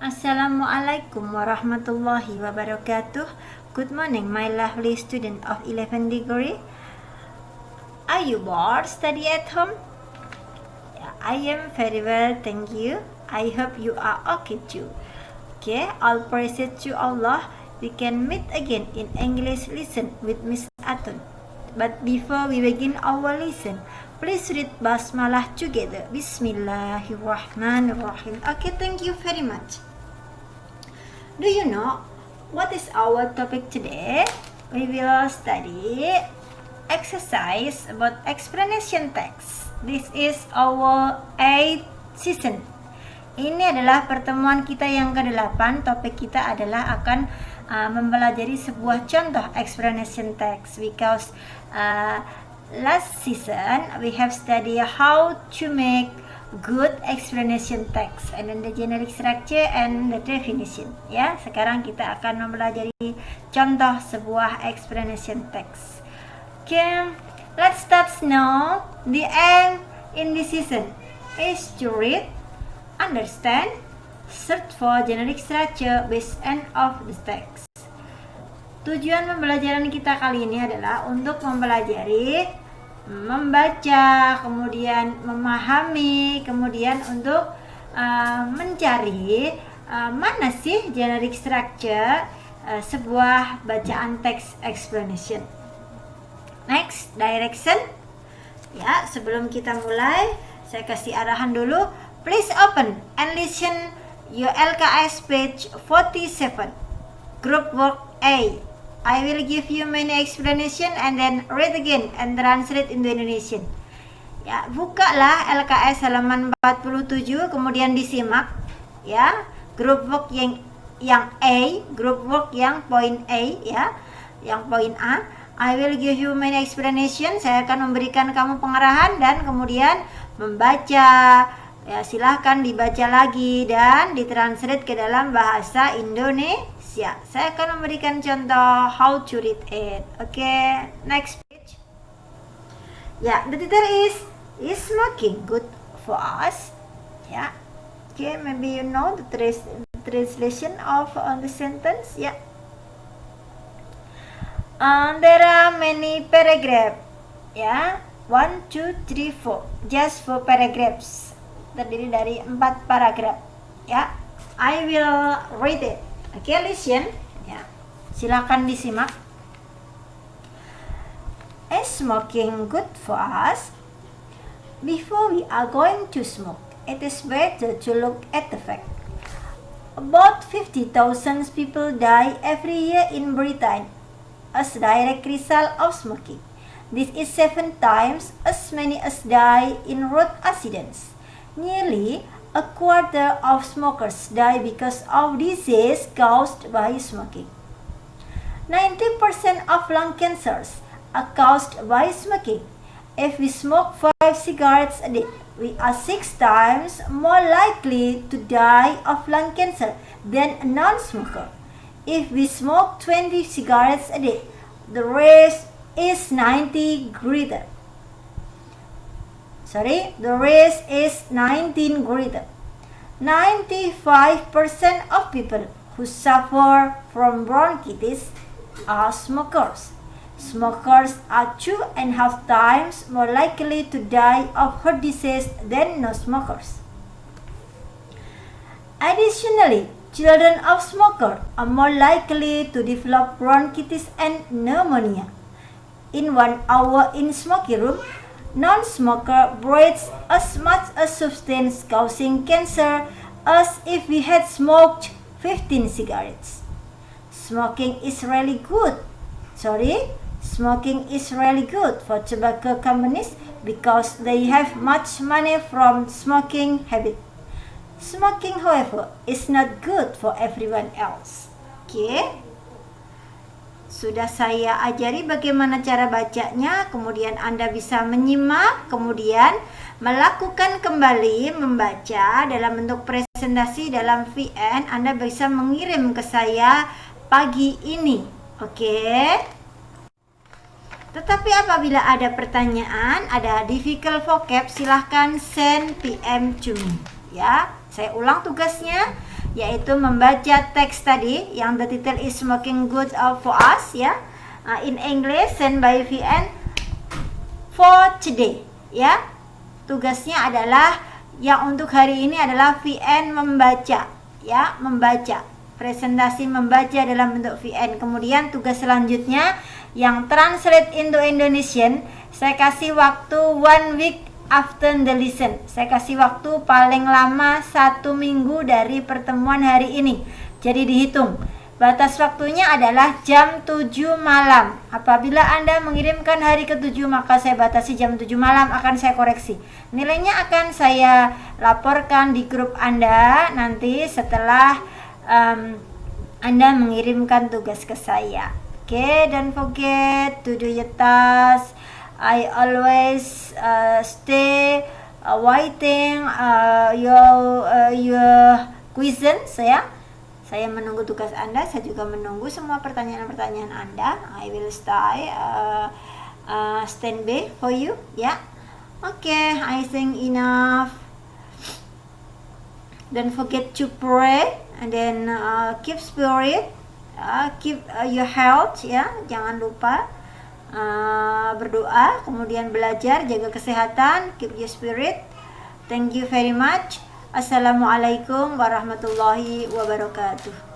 Assalamualaikum warahmatullahi wabarakatuh. Good morning, my lovely student of 11 degree. Are you bored study at home? Yeah, I am very well, thank you. I hope you are okay too. Okay, all praises to Allah. We can meet again in English lesson with Miss Atun. But before we begin our lesson, please read Basmalah together. Bismillahirrahmanirrahim. Okay, thank you very much. Do you know what is our topic today? We will study exercise about explanation text. This is our 8th season. Ini adalah pertemuan kita yang ke-8. Topik kita adalah akan mempelajari sebuah contoh explanation text, because last season we have studied how to make good explanation text and then the generic structure and the definition. Ya, sekarang kita akan mempelajari contoh sebuah explanation text. Okay, let's start now. The aim in this season is to read, understand, search for generic structure based on of the text. Tujuan pembelajaran kita kali ini adalah untuk mempelajari, membaca, kemudian memahami, kemudian untuk mencari mana sih generic structure sebuah bacaan text explanation. Next, direction. Ya, sebelum kita mulai, saya kasih arahan dulu. Please open and listen your LKS page 47. Group work A. I will give you many explanation and then read again and translate into Indonesian. Ya, bukalah LKS halaman 47, kemudian disimak. Ya, group work yang A, group work yang poin A, ya, yang poin A. I will give you many explanation. Saya akan memberikan kamu pengarahan dan kemudian membaca. Ya, silahkan dibaca lagi dan ditranslate ke dalam bahasa Indonesia. Saya akan memberikan contoh how to read it. Okay, next page. Ya, the title is smoking good for us? Ya, okay, maybe you know the translation of the sentence. Ya, there are many paragraphs. Ya, 1, 2, 3, 4. Just 4 paragraphs. Terdiri dari 4 paragraf. Ya, I will read it. Okay, listen. Ya, silakan disimak. Is smoking good for us? Before we are going to smoke, it is better to look at the fact. About 50,000 people die every year in Britain as direct result of smoking. This is 7 times as many as die in road accidents. Nearly a quarter of smokers die because of disease caused by smoking. 90% of lung cancers are caused by smoking. If we smoke 5 cigarettes a day, we are 6 times more likely to die of lung cancer than a non-smoker. If we smoke 20 cigarettes a day, the risk is 19 greater. greater. 95% of people who suffer from bronchitis are smokers. Smokers are 2.5 times more likely to die of heart disease than non-smokers. Additionally, children of smokers are more likely to develop bronchitis and pneumonia. In 1 hour in smoky room, non-smoker breathes as much a substance causing cancer as if we had smoked 15 cigarettes. Smoking is really good for tobacco companies because they have much money from smoking habit. Smoking, however, is not good for everyone else. Okay? Sudah saya ajari bagaimana cara bacanya, kemudian Anda bisa menyimak, kemudian melakukan kembali membaca dalam bentuk presentasi dalam VN. Anda bisa mengirim ke saya pagi ini. Oke? Tetapi apabila ada pertanyaan, ada difficult vocab, silahkan send PM to me. Ya, saya ulang tugasnya. yaitu membaca teks tadi yang the title is smoking good for us ya. In English sent by VN for today ya. Tugasnya adalah yang untuk hari ini adalah VN membaca ya, membaca. Presentasi membaca dalam bentuk VN. Kemudian tugas selanjutnya yang translate into Indonesian, saya kasih waktu 1 week after the lesson. Saya kasih waktu paling lama 1 minggu dari pertemuan hari ini. Jadi dihitung. Batas waktunya adalah jam 7 malam. Apabila Anda mengirimkan hari ke-7, maka saya batasi jam 7 malam, akan saya koreksi. Nilainya akan saya laporkan di grup Anda nanti setelah Anda mengirimkan tugas ke saya. Okay, don't forget to do your task. I always stay waiting your questions ya. Saya menunggu tugas Anda, saya juga menunggu semua pertanyaan-pertanyaan Anda. I will stand by for you ya. Okay, I think enough. Don't forget to pray and then keep spirit, keep your health ya. Jangan lupa berdoa, kemudian belajar, jaga kesehatan, keep your spirit. Thank you very much. Assalamualaikum warahmatullahi wabarakatuh.